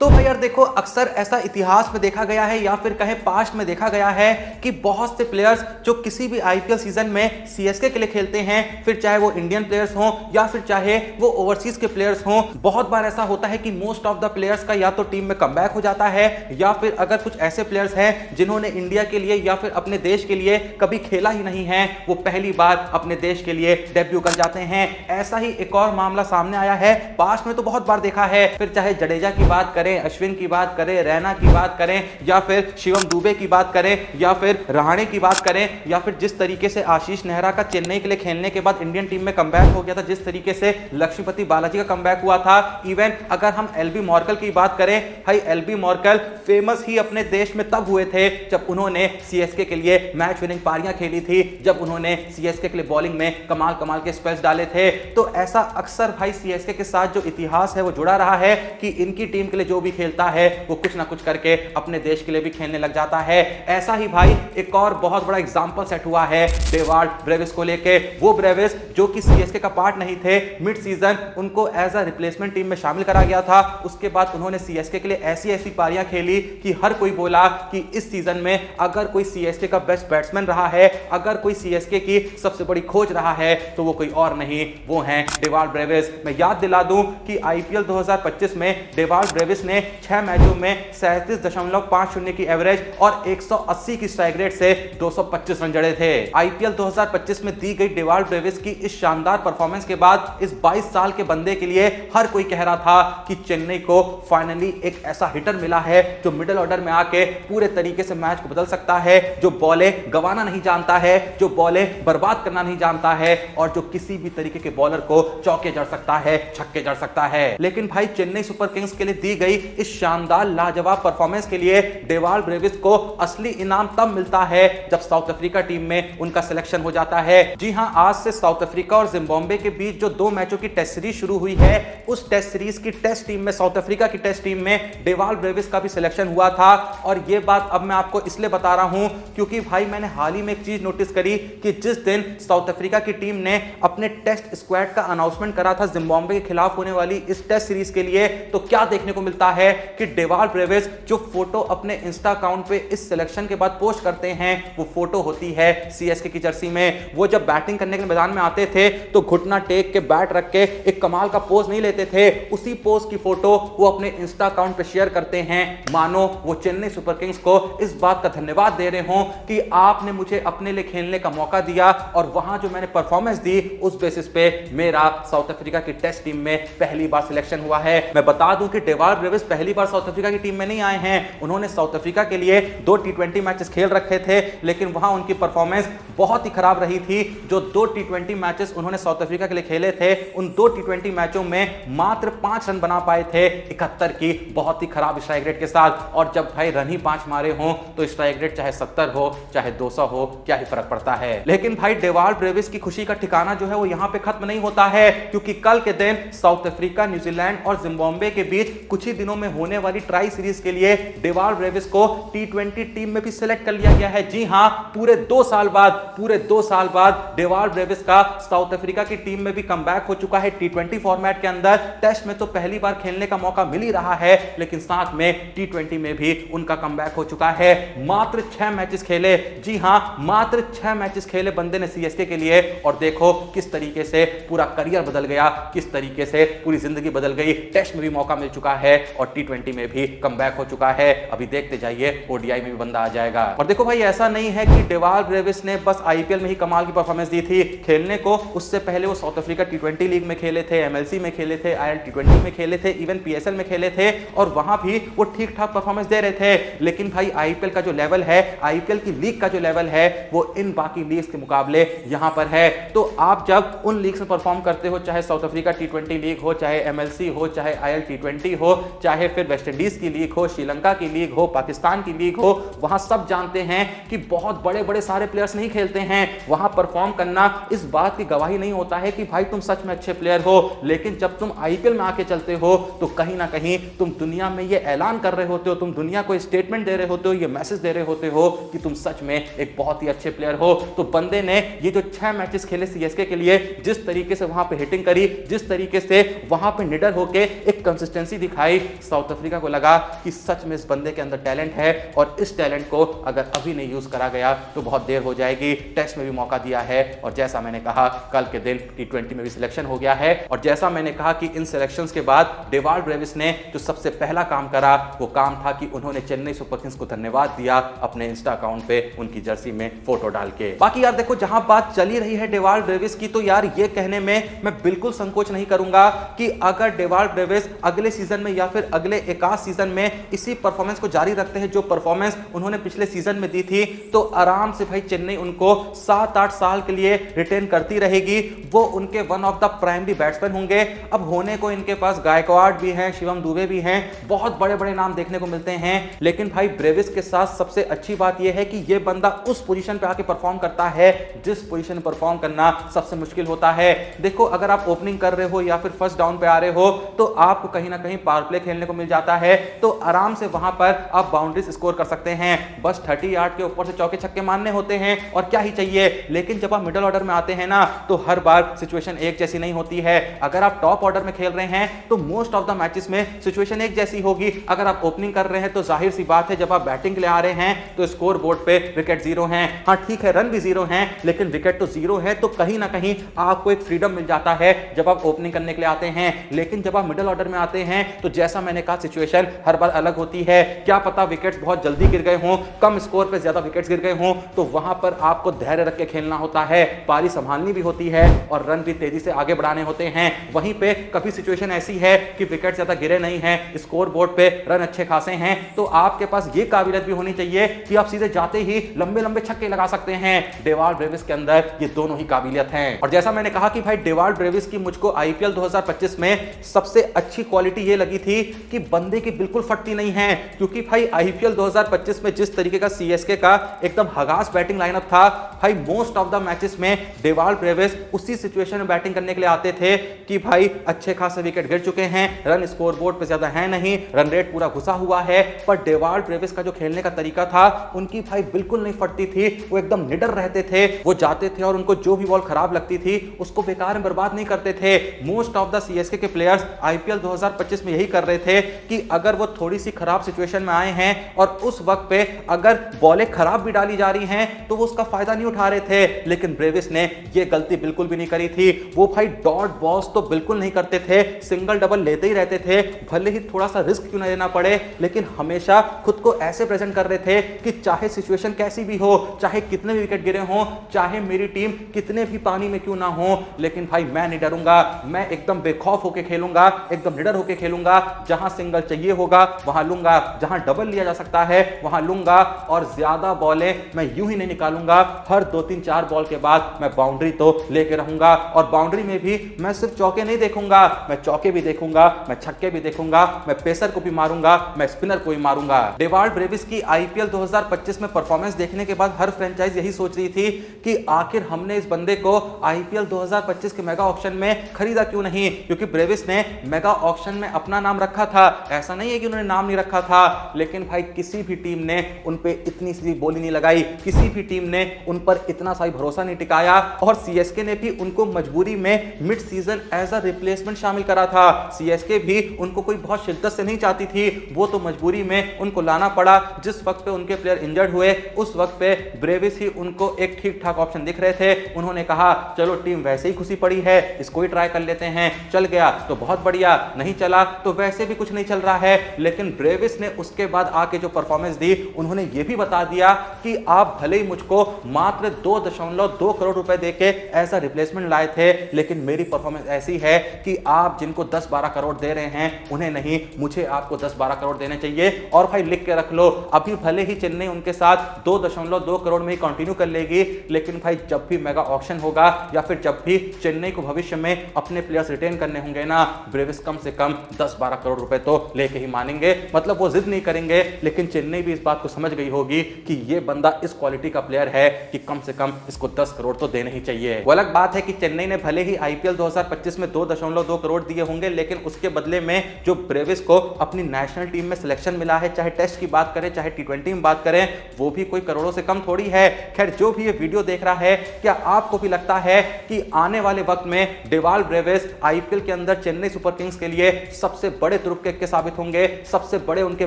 तो भाई यार देखो, अक्सर ऐसा इतिहास में देखा गया है या फिर कहें पास्ट में देखा गया है कि बहुत से प्लेयर्स जो किसी भी आईपीएल सीजन में सीएसके के लिए खेलते हैं, फिर चाहे वो इंडियन प्लेयर्स हों या फिर चाहे वो ओवरसीज के प्लेयर्स हों, बहुत बार ऐसा होता है कि मोस्ट ऑफ द प्लेयर्स का या तो टीम में कमबैक हो जाता है या फिर अगर कुछ ऐसे प्लेयर्स हैं जिन्होंने इंडिया के लिए या फिर अपने देश के लिए कभी खेला ही नहीं है, वो पहली बार अपने देश के लिए डेब्यू कर जाते हैं। ऐसा ही एक और मामला सामने आया है, पास्ट में तो बहुत बार देखा है। फिर चाहे जडेजा की बात करें, अश्विन की बात करें, रैना की बात करें या फिर शिवम दुबे की बात करें या फिर रहाणे की बात करें या फिर जिस तरीके से आशीष नेहरा का चेन्नई के लिए खेलने के बाद इंडियन टीम में कमबैक हो गया था, जिस तरीके से लक्ष्मीपति बालाजी का कमबैक हुआ था। इवन अगर हम एलबी मॉर्कल की बात करें, भाई एलबी मॉर्कल फेमस ही अपने देश में तब हुए थे जब उन्होंने सीएसके के लिए मैच विनिंग पारियां खेली थी, जब उन्होंने सीएसके के लिए बॉलिंग में कमाल कमाल के स्पेल्स डाले थे। तो ऐसा अक्सर भाई सीएसके के साथ जो इतिहास है वो जुड़ा रहा है कि इनकी टीम के लिए जो भी खेलता है वो कुछ ना कुछ करके अपने देश के लिए भी खेलने लग जाता है। ऐसा ही भाई एक और बहुत बड़ा एग्जांपल सेट हुआ है डेवाल्ड ब्रेविस को लेके। वो ब्रेविस जो कि सीएसके का पार्ट नहीं थे, मिड सीजन उनको एज अ रिप्लेसमेंट टीम में शामिल करा गया था। उसके बाद उन्होंने सीएसके के लिए ऐसी ऐसी पारियां खेली कि हर कोई बोला कि इस सीजन में अगर कोई सीएसके का बेस्ट बैट्समैन रहा है, अगर कोई सीएसके की सबसे बड़ी खोज रहा है तो वो कोई और नहीं, वो हैं डेवाल्ड ब्रेविस। मैं याद दिला दूं कि आईपीएल 2025 में डेवाल्ड ब्रेविस ने 6 मैचों में 37.50 की एवरेज और 180 की स्ट्राइक रेट से 225 रन जड़े थे। आईपीएल 2025 में दी गई डेवाल्ड ब्रेविस की इस शानदार परफॉर्मेंस के बाद इस 22 साल के बंदे के लिए हर कोई कह रहा था कि चेन्नई को फाइनली एक ऐसा हिटर मिला है जो मिडिल ऑर्डर में आके पूरे तरीके से मैच को बदल सकता है, जो बॉलें गंवाना नहीं जानता है, जो बॉलें बर्बाद करना नहीं जानता है और जो किसी भी तरीके के बॉलर को चौके जड़ सकता है, छक्के जड़ सकता है। लेकिन भाई चेन्नई सुपर किंग्स के लिए दी गई इस शानदार लाजवाब परफॉर्मेंस के लिए डेवाल्ड ब्रेविस को असली इनाम तब मिलता है जब साउथ अफ्रीका टीम में उनका सिलेक्शन हो जाता है। जी हां, आज से साउथ अफ्रीका और जिम्बाब्वे के बीच जो 2 मैचों की टेस्ट सीरीज शुरू हुई है, उस टेस्ट सीरीज की टेस्ट टीम में, साउथ अफ्रीका की टेस्ट टीम में डेवाल्ड ब्रेविस का भी सिलेक्शन हुआ था। और यह बात अब मैं आपको इसलिए बता रहा हूं क्योंकि भाई मैंने हाल ही में एक चीज नोटिस करी कि जिस दिन साउथ अफ्रीका की टीम ने अपने टेस्ट स्क्वाड का अनाउंसमेंट करा था जिम्बाब्वे के खिलाफ होने वाली इस टेस्ट सीरीज के लिए, तो क्या देखने को मिलता है कि डेवाल्ड ब्रेविस जो फोटो अपने इंस्टा अकाउंट पे इस सिलेक्शन के बाद पोस्ट करते हैं, वो फोटो होती है सीएसके की जर्सी में। वो जब बैटिंग करने के मैदान में आते थे तो घुटना टेक के बैट रख के एक कमाल का पोज नहीं लेते थे, उसी पोज की फोटो वो अपने इंस्टा अकाउंट पे शेयर करते हैं, मानो वो चेन्नई सुपर किंग्स को इस बात का धन्यवाद दे रहे हो कि आपने मुझे अपने लिए खेलने का मौका दिया और वहां जो मैंने परफॉर्मेंस दी उस बेसिस पे मेरा साउथ अफ्रीका की टेस्ट टीम में पहली बार सिलेक्शन हुआ है। मैं बता दूं कि डेवाल्ड ब्रेविस पहली बार साउथ अफ्रीका की टीम में नहीं आए हैं, उन्होंने साउथ अफ्रीका के लिए 2 टी20 मैचेस खेल रखे थे, लेकिन वहां उनकी परफॉर्मेंस बहुत ही खराब रही थी। जो 2 टी20 मैचेस उन्होंने साउथ अफ्रीका के लिए खेले थे, उन 2 टी20 मैचों में मात्र 5 रन बना पाए थे 71 की बहुत ही खराब स्ट्राइक रेट के साथ। और जब भाई रन ही 5 मारे हों तो स्ट्राइक रेट चाहे 70 हो चाहे 200 हो, क्या ही फर्क पड़ता है। लेकिन भाई डेवाल्ड ब्रेविस की खुशी का ठिकाना जो है वो यहां पे खत्म नहीं होता है, क्योंकि कल के दिन साउथ अफ्रीका, न्यूजीलैंड और जिम्बाब्वे के बीच कुछ ही दिनों में होने वाली ट्राई सीरीज के लिए डेवाल्ड ब्रेविस को टी20 टीम में भी सिलेक्ट कर लिया गया है। जी हां, पूरे 2 साल बाद डेवाल्ड ब्रेविस का साउथ अफ्रीका की टीम में भी कमबैक हो चुका है टी20 फॉर्मेट के अंदर। टेस्ट में तो पहली बार खेलने का मौका मिल ही रहा है, लेकिन साथ में टी20 में भी उनका कमबैक हो चुका है। मात्र 6 मैचेस खेले, जी हां मात्र 6 मैचेस खेले बंदे ने सीएसके के लिए, और देखो किस तरीके से पूरा करियर बदल गया, किस तरीके से पूरी जिंदगी बदल गई। टेस्ट में भी मौका मिल चुका है और टी20 में भी कमबैक हो चुका है। अभी देखते जाइए ओडीआई में भी बंदा आ जाएगा। और देखो भाई, ऐसा नहीं है कि डेवाल्ड ब्रेविस ने बस आईपीएल में ही कमाल की परफॉर्मेंस दी थी खेलने को। उससे पहले वो साउथ अफ्रीका टी20 लीग में खेले थे, एमएलसी में खेले थे, आईएल टी20 में खेले थे, इवन पीएसएल में खेले थे, और वहां भी वो ठीक ठाक परफॉर्मेंस दे रहे थे। लेकिन भाई आईपीएल का जो लेवल है, आईपीएल की लीग का जो लेवल है, वो इन बाकी लीग्स के मुकाबले यहां पर है। तो आप जब उन लीग्स में परफॉर्म करते हो, चाहे साउथ अफ्रीका टी20 लीग हो, चाहे एमएलसी हो, चाहे आईएल टी20 हो, चाहे फिर वेस्ट इंडीज की लीग हो, श्रीलंका की लीग हो, पाकिस्तान की लीग हो, वहां सब जानते हैं कि बहुत बड़े बड़े सारे प्लेयर्स नहीं खेलते हैं। वहां परफॉर्म करना इस बात की गवाही नहीं होता है कि भाई तुम सच में अच्छे प्लेयर हो, लेकिन जब तुम आईपीएल में आके चलते हो तो कहीं ना कहीं तुम दुनिया में ये ऐलान कर रहे होते हो, तुम दुनिया को स्टेटमेंट दे रहे होते हो, ये मैसेज दे रहे होते हो कि तुम सच में एक बहुत ही अच्छे प्लेयर हो। तो बंदे ने ये जो 6 मैचेस खेले सीएसके के लिए, जिस तरीके से वहां पे हिटिंग करी, जिस तरीके से वहां पे निडर होके एक कंसिस्टेंसी दिखाई, साउथ अफ्रीका को लगा कि सच में इस बंदे के अंदर टैलेंट है और इस टैलेंट को अगर अभी नहीं यूज करा गया तो बहुत देर हो जाएगी। टेस्ट में भी मौका दिया है और जैसा मैंने कहा कल के दिन T20 में भी सिलेक्शन हो गया है। और जैसा मैंने कहा कि इन सिलेक्शंस के बाद डेवाल्ड ब्रेविस ने जो सबसे पहला काम करा वो काम था कि उन्होंने चेन्नई सुपर किंग्स को धन्यवाद दिया अपने इंस्टा अकाउंट पे उनकी जर्सी में फोटो डाल के। बाकी यार देखो, जहां बात चली रही है डेवाल्ड ब्रेविस की, तो यार ये कहने में मैं बिल्कुल संकोच नहीं करूंगा कि अगर डेवाल्ड ब्रेविस अगले सीजन में या फिर अगले एकाध सीजन में इसी परफॉर्मेंस को जारी रखते हैं जो परफॉर्मेंस उन्होंने पिछले सीजन में दी थी, तो आराम से भाई चेन्नई उनको 7-8 साल के लिए रिटेन करती रहेगी। वो उनके one of the primary batsman होंगे। अब होने को इनके पास गायकवाड़ भी हैं, शिवम दुबे भी हैं, बहुत बड़े बड़े नाम देखने को मिलते हैं। लेकिन भाई ब्रेविस के साथ सबसे अच्छी बात यह है कि यह बंदा उस पोजीशन पे आके परफॉर्म करता है जिस पोजीशन में परफॉर्म करना सबसे मुश्किल होता है। देखो, अगर आप ओपनिंग कर रहे हो या फिर फर्स्ट डाउन पे आ रहे हो तो आपको कहीं ना कहीं पावर प्ले खेलने को मिल जाता है, तो आराम से वहां पर आप बाउंड्रीज स्कोर कर सकते हैं। बस 30 यार्ड के ऊपर से चौके छक्के मारने होते हैं और क्या ही चाहिए। लेकिन जब आप मिडिल ऑर्डर में आते हैं ना, तो हर बार सिचुएशन एक जैसी नहीं होती है। अगर आप टॉप ऑर्डर में खेल रहे हैं तो मोस्ट ऑफ द मैचेस में सिचुएशन एक जैसी होगी। अगर आप ओपनिंग कर रहे हैं तो जाहिर सी बात है जब आप बैटिंग के लिए आ रहे हैं तो स्कोर बोर्ड पे विकेट जीरो हैं। हाँ ठीक है, रन भी जीरो हैं, लेकिन विकेट तो जीरो है, तो कहीं ना कहीं आपको एक फ्रीडम मिल जाता है जब आप ओपनिंग करने के लिए आते हैं। लेकिन जब आप मिडिल ऑर्डर में आते हैं तो जैसा मैंने कहा सिचुएशन हर बार अलग होती है। क्या पता विकेट्स बहुत जल्दी गिर गए हों, कम स्कोर पे ज्यादा विकेट्स गिर गए हों, तो वहां पर आपको धैर्य रख के खेलना होता है, पारी संभालनी भी होती है और रन भी तेजी से आगे बढ़ाने होते हैं। वहीं पे कभी सिचुएशन ऐसी है कि विकेट ज्यादा गिरे नहीं है, स्कोर बोर्ड पे रन अच्छे खासे हैं, तो आपके पास ये काबिलियत भी होनी चाहिए कि आप सीधे जाते ही लंबे लंबे छक्के लगा सकते हैं। डेवाल्ड ब्रेविस के अंदर ये दोनों ही काबिलियत हैं। और जैसा मैंने कहा कि भाई डेवाल्ड ब्रेविस की मुझको आईपीएल 2025 में सबसे अच्छी क्वालिटी ये लगी थी कि बंदे की बिल्कुल फटती नहीं है। क्योंकि भाई आईपीएल 2025 में जिस तरीके का सीएसके का एकदम हगास बैटिंग लाइनअप था, भाई मोस्ट ऑफ द मैचेस में डेवाल्ड ब्रेविस उसी सिचुएशन में बैटिंग करने के लिए आते थे कि भाई अच्छे खासे विकेट गिर चुके हैं, रन स्कोर बोर्ड पे ज्यादा है नहीं, रन रेट पूरा घुसा हुआ है, पर डेवाल्ड ब्रेविस का जो खेलने का तरीका था उनकी भाई बिल्कुल नहीं फटती थी। वो एकदम निडर रहते थे, वो जाते थे और उनको जो भी बॉल खराब लगती थी उसको बेकार में बर्बाद नहीं करते थे। मोस्ट ऑफ द सीएसके के प्लेयर्स आईपीएल 2025 में यही कर रहे थे कि अगर वो थोड़ी सी खराब सिचुएशन में आए हैं और उस वक्त पे अगर बॉलें खराब भी डाली जा रही हैं तो वो उसका फायदा नहीं उठा रहे थे। लेकिन ब्रेविस ने ये गलती बिल्कुल भी नहीं करी थी। वो भाई डॉट बॉल्स तो बिल्कुल नहीं करते थे, सिंगल डबल लेते ही रहते थे, भले ही थोड़ा सा रिस्क क्यों ना लेना पड़े, लेकिन हमेशा खुद को ऐसे प्रेजेंट कर रहे थे कि चाहे सिचुएशन कैसी भी हो, चाहे कितने भी विकेट गिरे हों, चाहे मेरी टीम कितने भी पानी में क्यों ना हो, लेकिन भाई मैं नहीं डरूंगा, मैं एकदम बेखौफ होकर खेलूंगा, एकदम निडर होकर खेलूंगा। जहां सिंगल चाहिए होगा वहां लूंगा, जहां डबल लिया जा सकता है वहां लूंगा, और ज्यादा बॉलें मैं यूं ही नहीं निकालूंगा। हर 2-3-4 बॉल के बाद मैं बाउंड्री तो लेके रहूंगा, और बाउंड्री में भी मैं सिर्फ चौके नहीं देखूंगा, मैं चौके भी देखूंगा, मैं छक्के भी देखूंगा, मैं पेसर को भी मारूंगा, मैं स्पिनर को भी मारूंगा। डेवाल्ड ब्रेविस की आईपीएल 2025 में परफॉर्मेंस देखने के बाद हर फ्रेंचाइज यही सोच रही थी कि आखिर हमने इस बंदे को आईपीएल 2025 के मेगा ऑक्शन में खरीदा क्यों नहीं, क्योंकि ब्रेविस ने मेगा ऑक्शन में अपना नाम रखा था। ऐसा नहीं है कि उन्होंने नाम नहीं रखा था, लेकिन भाई किसी भी टीम ने उन पे इतनी सी बोली नहीं लगाई, किसी भी टीम ने उन पर इतना सा भरोसा नहीं टिकाया, और सीएसके ने भी उनको मजबूरी में mid season as a replacement शामिल करा था। सीएसके भी उनको कोई बहुत शिद्दत से नहीं चाहती थी, वो तो मजबूरी में उनको लाना पड़ा। जिस वक्त पे उनके प्लेयर इंजर्ड हुए उस वक्त पे ब्रेविस ही उनको एक ठीक ठाक ऑप्शन दिख रहे थे। उन्होंने कहा चलो टीम वैसे ही खुशी पड़ी है, इसको ही ट्राई कर लेते हैं, चल गया तो बहुत बढ़िया, नहीं चला तो वैसे भी कुछ नहीं चल रहा है। लेकिन ब्रेविस ने उसके बाद आके जो परफॉर्मेंस दी, उन्होंने ये भी बता दिया कि आप भले ही मुझको मात्र 2.2 करोड़ रुपए देके एज अ रिप्लेसमेंट लाए थे, लेकिन मेरी परफॉर्मेंस ऐसी है कि आप जिनको 10-12 करोड़ दे रहे हैं उन्हें नहीं, मुझे आपको 10-12 करोड़ देने चाहिए। और भाई लिख के रख लो, अभी भले ही चेन्नई उनके साथ 2.2 करोड़ में ही कंटिन्यू कर लेगी, लेकिन भाई जब भी मेगा ऑक्शन होगा या फिर जब भी चेन्नई को भविष्य में अपने प्लेयर्स रिटेन करने होंगे ना, ब्रेविस कम से कम 10-12 करोड़ रुपए तो लेके ही मानेंगे। मतलब वो जिद नहीं करेंगे, लेकिन चेन्नई भी इस बात को समझ गई होगी कि ये बंदा इस क्वालिटी का प्लेयर है कि कम से कम इसको 10 करोड़ तो देने ही चाहिए। वो अलग बात है कि चेन्नई ने भले ही आईपीएल 2025 में 2.2 करोड़ दिए होंगे, लेकिन उसके बदले में जो ब्रेविस को अपनी नेशनल टीम में सिलेक्शन मिला है, चाहे टेस्ट की बात करें चाहे T20 में बात करें, वो भी कोई करोड़ों से कम थोड़ी है। खैर जो भी ये वीडियो देख रहा है, क्या आपको भी लगता है कि आने वाले वक्त में डेवाल्ड ब्रेविस आईपीएल के अंदर चेन्नई सुपर किंग्स के लिए सबसे बड़ी बड़े तुरुप्के के साबित होंगे, सबसे बड़े उनके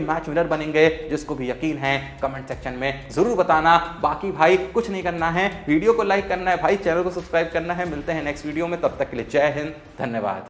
मैच विनर बनेंगे, जिसको भी यकीन है कमेंट सेक्शन में जरूर बताना। बाकी भाई कुछ नहीं करना है, वीडियो को लाइक करना है भाई, चैनल को सब्सक्राइब करना है। मिलते हैं नेक्स्ट वीडियो में, तब तक के लिए जय हिंद, धन्यवाद।